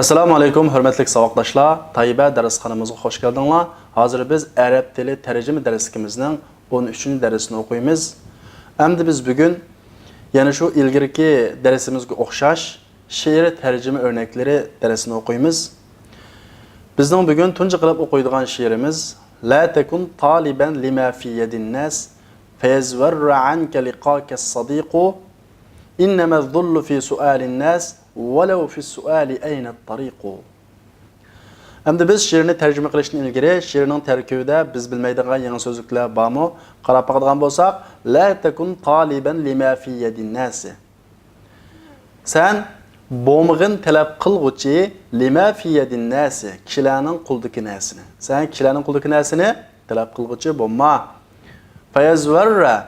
Assalamu alaykum, hörmətli savaqdaşlar. Tayyibə dərsxanamıza xoş gəldinizlər. Hazır biz ərəb dili tərcümə dərsimizin 13-cü dərsini oxuyumuz. Əmdi biz bugün, yəni şu ilgirki dərsimizə oxşaş şeir tərcümə örnəkləri dərsini oxuyumuz. Bizdən bugün tuncu qılıb oxuyduğan şeirimiz La tekun taliban lima fi yedin nas feyazwarra anka liqaka as-sadiqu innama adh-dhullu fi su'alin nas وَلَوْ فِي السُّؤَالِ اَيْنَ الطَّرِيقُ. Əmdə biz şiirini tərcümə qilishdən ilgiri, şiirinin tərkibində biz bilməydiğən yeni sözlüklər barmı? Qarab baxdığan bolsaq, لَا تَكُنْ طَالِبًا لِمَا فِي يَدِ النَّاسِ. Sən bomğın tələb qılğıcı لِمَا فِي يَدِ النَّاسِ, kişilərin quldakı nəsini. Sən kişilərin quldakı nəsini tələb qılğıcı bomma. فَيَزْوَرَّ.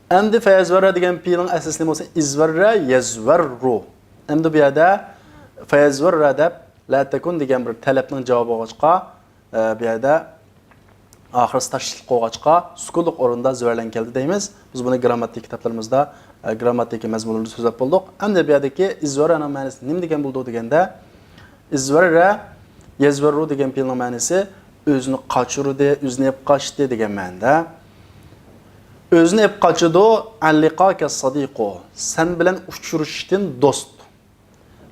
Əmdə fəyəzvərrə digən fiilin əsaslı olsa izvərrə yəzvərru. Əmdə bu yerdə fəyəzvərrə dəb la tekun digən bir tələbnin cavabı olğaçqa bu yerdə axırısı taşlıq olğaçqa sukunluq orunda zövərlən gəldi deyimiz. Biz bunu qrammatik kitablarımızda qrammatik məzmununu sözləb bulduq. Əmdə bu yerdəki izvərrənin mənası nim digən bulduğu digəndə izvərrə yəzvərru digən fiilin mənası özünü qaçırdı, özünü ep qaçdı digən məndə. Özünü ep qaçıdı alliqaka sadiqu. Sən bilən uçuruşdun dost.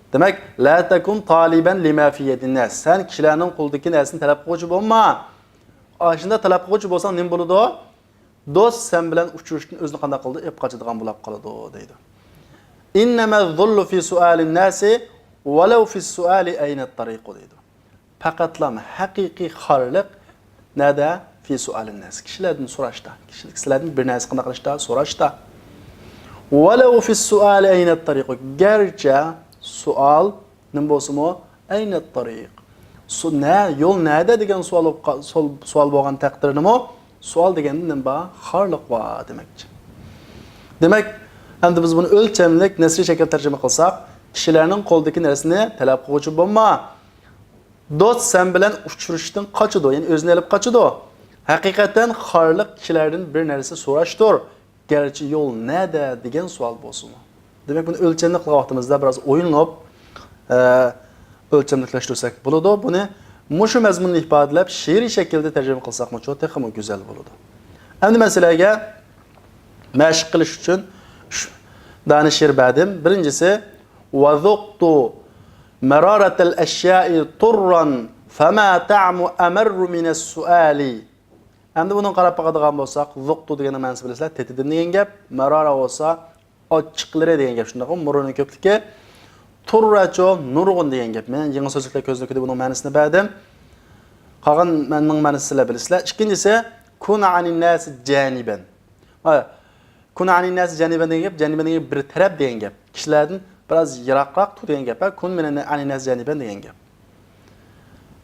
Demək, la tekun taliban lima fi yedin nas. Sən kişilərin quldakı nəsini tələb qılğıcı olma. Aşında tələb qılğıcı bolsan nim buludu? Dost sən bilən uçuruşdun özünü qanda qıldı, ep qaçıdığan bulaq qalıdı deydi. İnnema zullu fi sualin nasi walau fi suali ayna at-tariq deydi. Faqatlam haqiqi xarlıq nədə fi sualin nas. Kişilərdən soraşda. Kişilərdən bir nəsə qanda qılışda, soraşda. Walau fi suali ayna at-tariq. Gerçə sual nim bolsunmu? Ayna at-tariq. Yol nədə degan sual bolğan təqdirdimi? Sual degəndə nim ba? Xarlıq var deməkdir. Demək, əmdə biz bunu ölçəmlik nəsri şəkildə tərcümə qılsaq, kişilərin qoldakı nərsini tələb qılğıcı olma. Dost sən bilən uçuruşdan qaçıdı, yəni özünü elib qaçıdı. Həqiqətən xarlıq kişilərdən bir nərsə soraşdır. Gerçi yol nədə degan sual bolsunmu? Demək, bunu ölçəmlik qılıq vaxtımızda biraz oyunlub ölçəmlikləşdirsək buludu. Bunu muşu məzmununu ifadələb şiiri şəkildə tərcümə qılsaq mı çox texmi gözəl buludu. Əmdi məsələyə məşq qilish üçün dani şiir bədim. Birincisi وَذُقْتُ مَرَارَةَ الْأَشْيَاءِ طُرًّا فَمَا تَعْمُ أَمَرُّ مِنَ السُّؤَالِ. Əmdi bunun qarab baxadığan bolsaq, zuqtu degəndə mənisi bilirсizlər, tetidim degen gəp, mərara olsa açıqları degen gəp şundaq, murunun köplükə, turraço nurğun degen gəp. Mən yeni sözlüklər közlükdə bunun mənisini bədim. Qalan mənin mənisi ilə bilirсizlər. İkincisi kun anin nas janiban. Kun anin nas janiban degen gəp, janiban degen bir tərəf degen gəp. Kişilərdən biraz yıraqraq tut degen gəp. Kun min anin nas janiban degen gəp.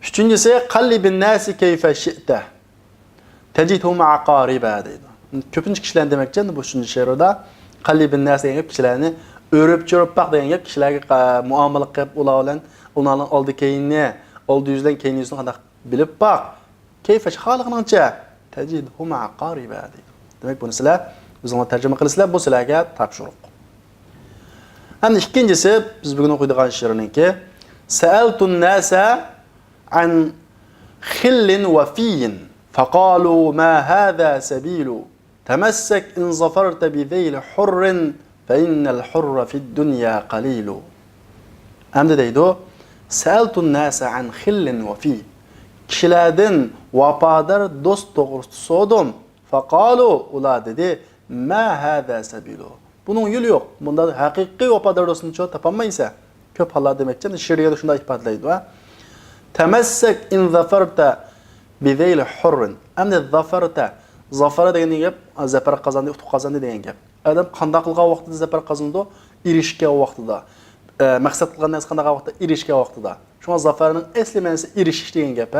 Üçüncüsü qallibin nas keyfa şi'ta. Tecidhu ma'a qariba deydi. Köpüncü kişilərin deməkcə bu üçüncü şeirdə qallibin nas degen gəp kişilərini örüp çörüp bax degen gəp kişilərə muamala qılıb onların aldı keyinni, oldu yüzdən keyinni yüzünü qandaq bilib bax. Keyfəş xalqınınca tecidhu ma'a qariba deydi. Demək bunu sizlər özünə tərcümə qılısızlar, bu sizlərə tapşırıq. Həm ikincisi biz bugün oxuyduğan şiirininki Sa'altun nasa an khillin wa fiyin faqalu ma hadha sabilu tamassak in zafarta bi zeyl hurrin fa innal hurra fid dunya qalilu. Əmdə deydi Sa'altun nasa an khillin wa fi. Kişilərdən vapadar dost doğrusu sordum. Faqalu ular dedi ma hadha sabilu. Bunun yolu yox. Bunda həqiqi vapadar dostunu çox tapanmaysa köp hallar deməkdir. Şiirdə şunda ifadələyir. Təməssək in zafarta bi zeyl hurrin. Əmdə zafarta zafara degen gəp, zəfər qazandı, utuq qazandı degen gəp. Adam qandaqlığa vaxtında zəfər qazandı, irişkə vaxtında. Məqsəd qılğan nəsə qandaqa vaxtda irişkə vaxtıda. Şuna zafarının əsli mənası irişiş degen gəp.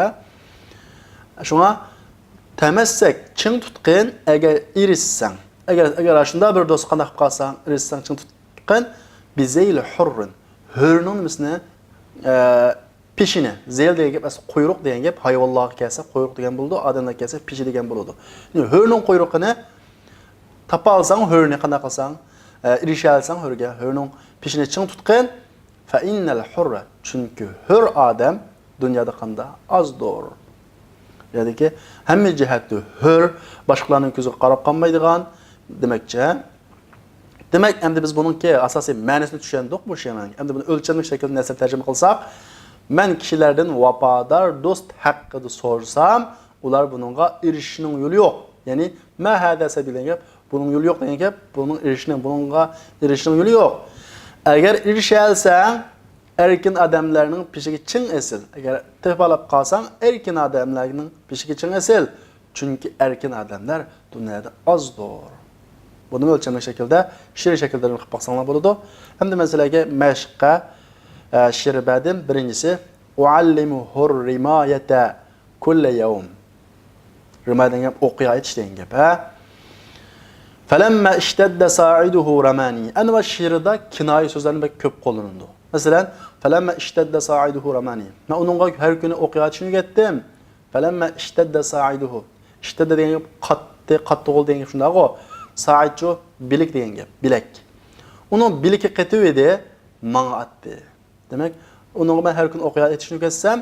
Şuna təməssək çın tutqın əgər irişsən. Əgər aşında bir dost qandaq qalsan, irişsən çın tutqın bi zeyl hurrin. Hörnün misini pişini, zeyl degen gəp, quyruq degen gəp, hayvanlığa gəlsə quyruq degen buldu, adamlar gəlsə pişi degen buludu. Hörnün quyruğunu tapa alsan, hörnü qandaq qalsan, irişə alsan hörgə, hörnün pişini çın tutqın Fe innel hurre. Çünkü hür adam dünyada kanda az doğurur. Yani ki hem cihetli hür, başkalarının gözü qarab qalmaydigan demekçe. Demek hem biz bunun ki asasi ma'nosini tushundik bu şeyning. Hem bunu o'lchamli shaklda nasl tarjima qilsak, men kishilardan vafodar do'st haqida so'rsam, ular bununla erishishning yo'li yo'q. Ya'ni ma hada sabilan gap, bunun yo'li yo'q degan gap, bununla erishishning yo'li yo'q. Agar erishalsang, erkin odamlarning peshiga ching esil. Agar tepalab qolsang, erkin odamlarning peshiga ching esil. Chunki erkin odamlar dunyoda ozdir. Bunu ölçemli şekilde, şiir şekilde qilib baxsanglar bo'ladi. Hamda masalaga mashqqa şiir badim birincisi uallimuhur rimayata kull yawm. Rimadan gap o'qiy aytish degan gap. Falamma ishtadda sa'iduhu ramani. Ana şiirda kinoya so'zlarni ko'p qo'llanadi. Masalan, falamma ishtadda sa'iduhu ramani. Men uningga har kuni o'qiy aytishni o'rgatdim. Falamma ishtadda sa'iduhu. Ishtadda degan gap qattiq bo'ldi degan shunday-ku. Saatço bilik degan gap, bilek. Onun biliki qetib edi, manga atdi. Demek, onun ben her gün o'qiy etishni o'rgatsam,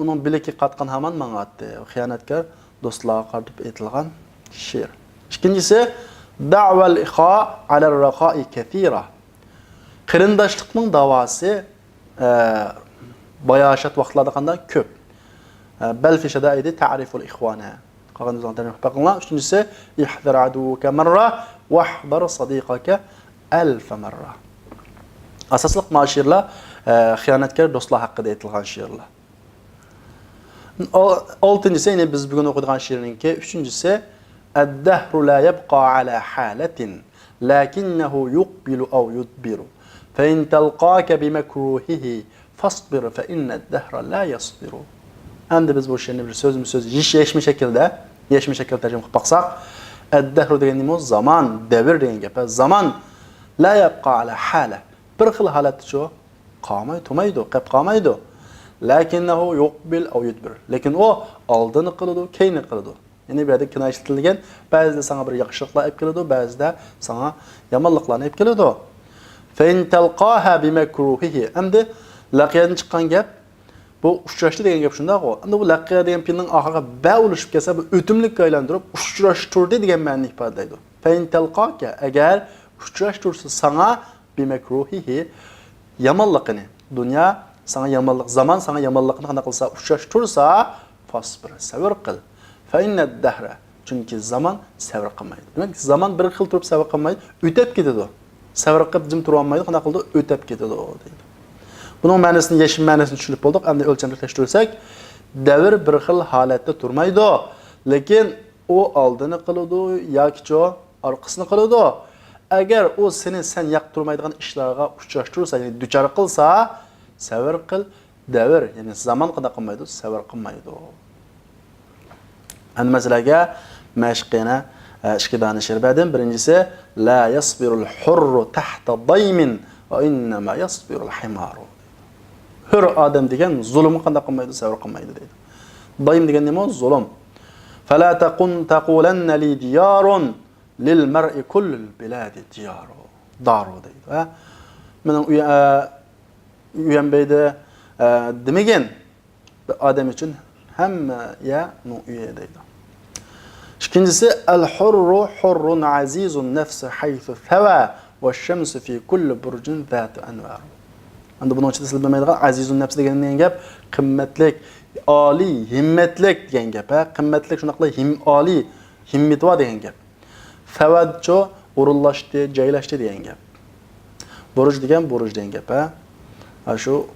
onun biliki qatqan hamon manga atdi. Xiyonatkor do'stlarga qarab aytilgan she'r. İkincisi, da'val ikha ala raqa'i kathira. Qarindoshlikning davosi bayashat vaqtlarda qanday ko'p. Bal fi shadaidi ta'riful ikhwana. Qanday uzantirib baxqinlar. Üçüncüsü ihdar aduka marra wahdar sadiqaka alf marra. Asasliq ma'şirlar xiyonatkor do'stlar haqida aytilgan she'rlar. Oltincisi yine biz bugün o'qigan she'rninki, üçüncüsü ad-dahru la yabqa ala halatin lakinnahu yuqbilu aw yudbiru. Fa in talqaka bimakruhihi fasbir fa inna ad-dahra la yasbiru. Endi biz bu she'rni bir söz yeşmiş şekilde tercüme qilib baxsaq, ad-dahru deganimiz zaman, devir degan gap. Zaman la yabqa ala hala. Bir xil holatda qolmaydi, qolib qolmaydi. Lakinnahu yuqbil aw yudbir. Lekin o oldini qiladi, keyni qiladi. Ya'ni bu yerda kinoya ishlatilgan, ba'zida sana bir yaxshiliklar olib keladi, ba'zida sana yomonliklarni olib keladi. Fa in talqaha bimakruhihi. Endi laqiyadan chiqqan gap bu uchrashdi degan gap shunday-ku. Endi bu laqiya degan filning oxiriga ba ulashib kelsa, bu o'timlikka aylantirib uchrashtirdi degan ma'noni ifodalaydi. Fa in talqaka agar uchrashtirsa sana bimakruhihi yomonligini, dunyo sana yomonlik, zaman sana yomonlikni qanday qilsa, uchrashtirsa fasbir, sabr qil. Fa inna ad-dahra. Chunki zaman sabr qilmaydi. Demak, zaman bir xil turib sabr qilmaydi, o'tib ketadi. Sabr qilib jim tura olmaydi, qanday qildi? O'tib ketadi deydi. Bunun ma'nosini, yashil ma'nosini tushunib bo'ldik. Endi o'lchamlashtirsak, davr bir xil holatda turmaydi, lekin u oldini qiladi yoki orqasini qiladi. Agar u sen yoqtirmaydigan ishlarga uchrashtirsa, ya'ni duchor qilsa, sabr qil, davr, ya'ni zaman qanday qilmaydi, sabr qilmaydi. Endi masalaga mashqina ikki dona she'r berdim. Birinchisi la yasbirul hurru tahta daymin va innama yasbirul himaru. Hür adam degan zulmni qanday qilmaydi, sabr qilmaydi deydi. Daym degan nima? Zulm. Fala taqulanna li diyarun lil mar'i kullul biladi diyaru. Daru deydi. Mening uyam beydi demagan odam uchun hamma ya uyi deydi. İkincisi el-hurru hurrun azizun nefsi haythu thawa ve şemsu fi kulli burcun zatu anvar. Endi bunun ichida siz bilmaydigan azizun nefsi degan gap qimmatlik, oliy, himmatlik degan gap. Qimmatlik shunaqla oliy, himmati bor degan gap. Thawadcho o'rinlashdi, joylashdi degan gap. Burj degan gap. Shu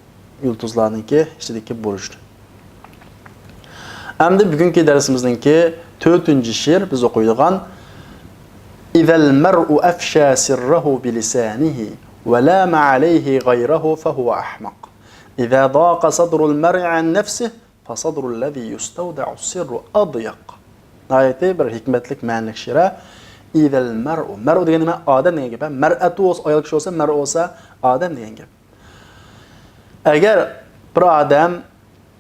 yulduzlarningki ichidagi burj. Endi bugungi darsimizningki 4-cü şiir biz o'qiydigan İzel mer'u afsha sirrahu bilisanihi ve lama alayhi gayrahu fahuwa ahmaq. İza daqa sadrul mer'i an nafsihi fa sadrul ladhi yustawda'u sirru adyaq. Ayeti bir hikmetlik ma'nilik şiira. İzel mer'u degan nima? Odam degan gap. Mar'atu olsa, ayol kishi olsa, mar'u olsa, odam degan gap. Agar bir odam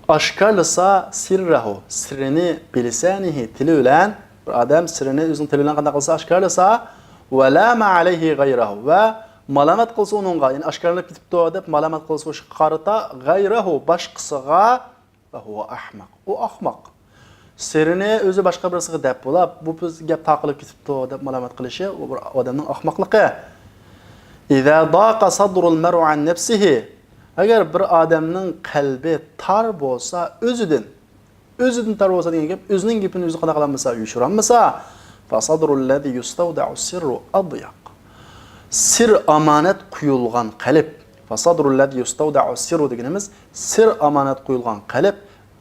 aşkarlasa sirrahu, sirrini bilisanihi tili bilan, bir adam sirrini o'zining tili bilan qanday qilsa aşkarlasa, ve lama alayhi gayrahu, va malamat qilsa uningga, ya'ni oshkorlanib ketibdi deb malamat qilsa o'sha qarata g'ayrahu boshqasiga va huwa ahmaq. U ahmoq. Sirini o'zi boshqa birisiga deb bo'lib, bu biz gap taqilib ketibdi deb malamat qilishi u bir odamning ahmoqligi. İza daqa sadrul mar'u an nafsihi. Agar bir odamning qalbi tar bo'lsa, o'zidan tar bo'lsa degan gap, o'zining gapini o'zi qana qilmasa, yushurolmasa, fa sadrul ladhi yustawda'u sirru adyaq. Sir amanat quyulgan qalb. Fa sadrul ladhi yustawda'u sirru deganimiz sir amanat quyulgan qalb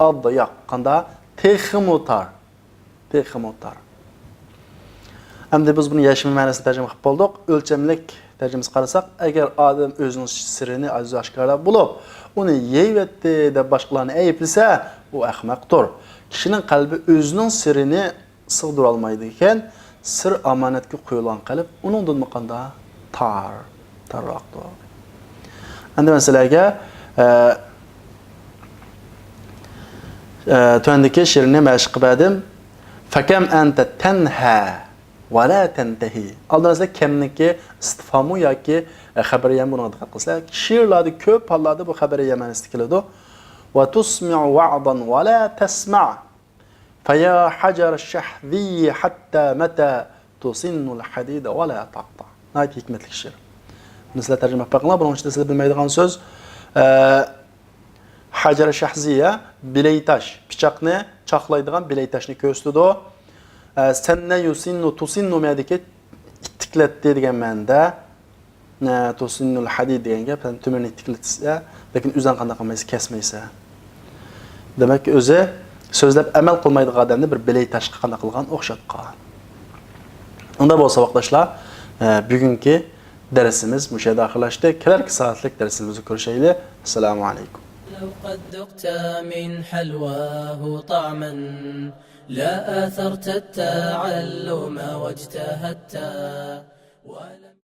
adyaq. Qanda texmutar. Endi biz buni yashil ma'nosida tarjima qilib bo'ldik. O'lchamlik tarjimasi qarasak, agar odam o'zining sirini oshkorlab bo'lib, uni yeyvetdi deb boshqalarni ayblasa, u ahmoqdir. Kishining qalbi o'zining sirini sig'dira olmaydi ekan, sir amonatga qo'yilgan qalb uningdan qanda tarroqdir. Endi masalaga tuandagi she'rni mashq qildim. Fakam anta tanha va la tantahi. Oldinizda kimniki istifhomu yoki xabariya buni diqqat qilsak, she'rlarda ko'p hollarda bu xabariya ma'nosida keladi. Va tusmi'u wa'dan va la tasma'. Faya hajar ash-shahdhi hatta mata tusinnu al-hadid va la taqta. Nayt hikmatli she'r. Sizlar tarjima qilinglar, buning ichida sizlar bilmaydigan so'z hajar shahziya bilaytash, pichoqni chaqlaydigan bilaytashni ko'rsatadi. Sanna yusinnu tusinnu ma'diki ittiklatdi degan ma'noda, tusinnul hadid degan gap, tumirni ittiklatsa, lekin o'zan qanday qilmaysa, kesmaysa. Demak, o'zi so'zlab amal qilmaydigan odamni bir bilaytashga qanday qilgan o'xshatgan. Unda bo'lsa vaqtdoshlar, bugungi dersimiz mushada oxirlashdi. Kelarki soatlik dersimizni ko'rishaylik. Assalomu alaykum. لو قد ذقت من حلواه طعما لا آثرت التعلم واجتهدت ولم